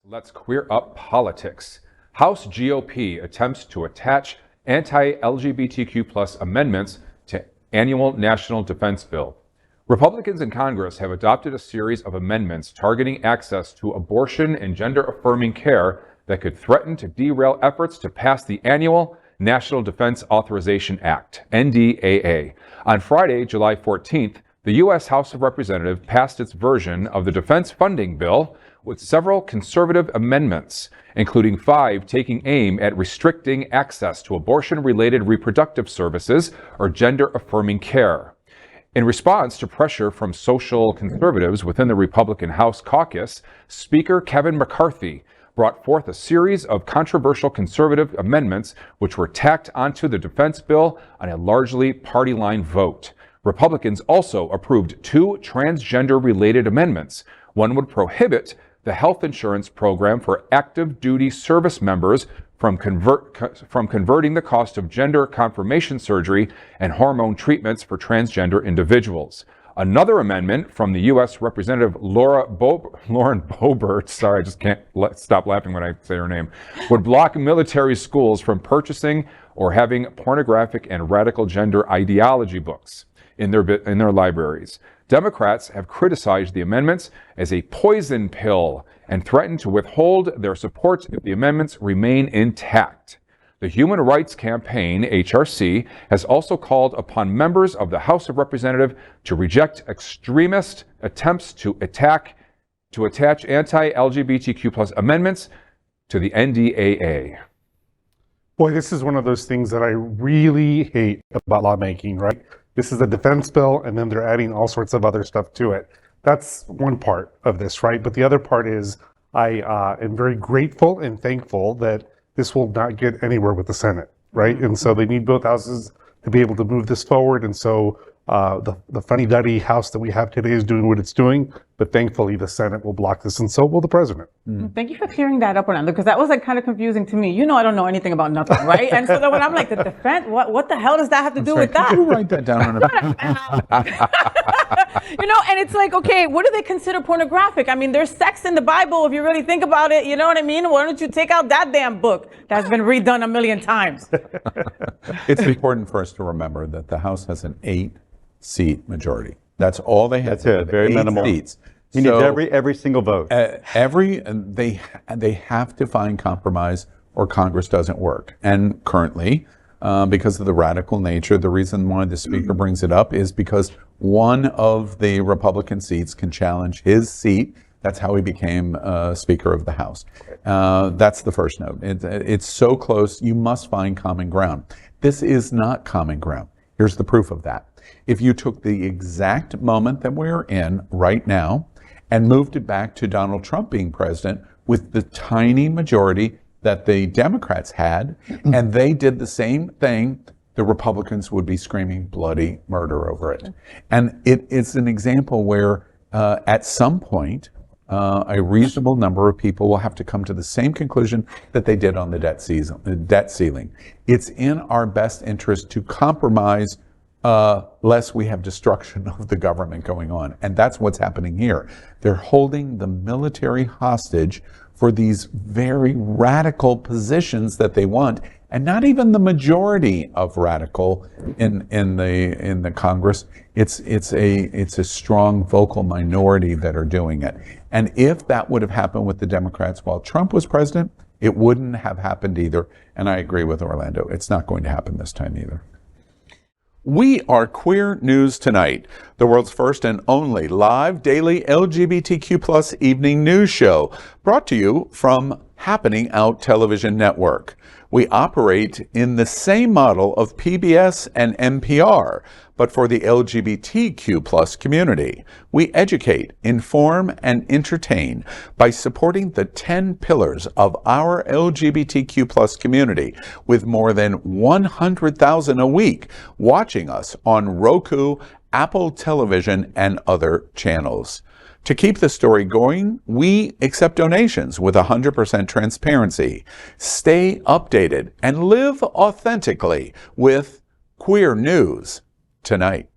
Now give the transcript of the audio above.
Let's queer up politics. House GOP attempts to attach anti-LGBTQ+ amendments to annual National Defense Bill. Republicans in Congress have adopted a series of amendments targeting access to abortion and gender-affirming care that could threaten to derail efforts to pass the annual National Defense Authorization Act, NDAA. On Friday, July 14th, the U.S. House of Representatives passed its version of the defense funding bill with several conservative amendments, including 5 taking aim at restricting access to abortion-related reproductive services or gender-affirming care. In response to pressure from social conservatives within the Republican House caucus, Speaker Kevin McCarthy brought forth a series of controversial conservative amendments which were tacked onto the defense bill on a largely party line vote. Republicans also approved 2 transgender-related amendments. One would prohibit the health insurance program for active duty service members from converting the cost of gender confirmation surgery and hormone treatments for transgender individuals. Another amendment from the U.S. Representative Lauren Boebert, sorry, I just can't stop laughing when I say her name, would block military schools from purchasing or having pornographic and radical gender ideology books in their libraries. Democrats have criticized the amendments as a poison pill and threatened to withhold their support if the amendments remain intact. The Human Rights Campaign, HRC, has also called upon members of the House of Representatives to reject extremist attempts to attach anti-LGBTQ+ amendments to the NDAA. Boy, this is one of those things that I really hate about lawmaking, right? This is a defense bill, and then they're adding all sorts of other stuff to it. That's one part of this, right? But the other part is I am very grateful and thankful that this will not get anywhere with the Senate, right? And so they need both houses to be able to move this forward. And so the funny-duddy house that we have today is doing what it's doing, but thankfully the Senate will block this, and so will the president. Thank you for clearing that up, Orlando, because that was like kind of confusing to me. You know, I don't know anything about nothing, right? And so then when I'm like, the defense, what the hell does that have to do with that? Could you write that down on You know, and it's like, okay, what do they consider pornographic? I mean, there's sex in the Bible if you really think about it. You know what I mean? Why don't you take out that damn book that's been redone a million times? It's important for us to remember that the House has an 8-seat majority. That's all they have. That's it. Very minimal Seats. You need every single vote. They have to find compromise, or Congress doesn't work. And currently, because of the radical nature, the reason why the Speaker brings it up is because one of the Republican seats can challenge his seat. That's how he became Speaker of the House. That's the first note. It's so close, you must find common ground. This is not common ground. Here's the proof of that. If you took the exact moment that we're in right now and moved it back to Donald Trump being president with the tiny majority that the Democrats had, and they did the same thing, the Republicans would be screaming bloody murder over it. And it is an example where at some point, a reasonable number of people will have to come to the same conclusion that they did on the debt ceiling. It's in our best interest to compromise lest we have destruction of the government going on. And that's what's happening here. They're holding the military hostage for these very radical positions that they want, and not even the majority of radical in the Congress. It's a strong vocal minority that are doing it. And if that would have happened with the Democrats while Trump was president, it wouldn't have happened either. And I agree with Orlando. It's not going to happen this time either. We are Queer News Tonight, the world's first and only live daily LGBTQ+ evening news show, brought to you from Happening Out Television Network. We operate in the same model of PBS and NPR, but for the LGBTQ+ community. We educate, inform, and entertain by supporting the 10 pillars of our LGBTQ+ community, with more than 100,000 a week watching us on Roku, Apple Television, and other channels. To keep the story going, we accept donations with 100% transparency. Stay updated and live authentically with Queer News Tonight.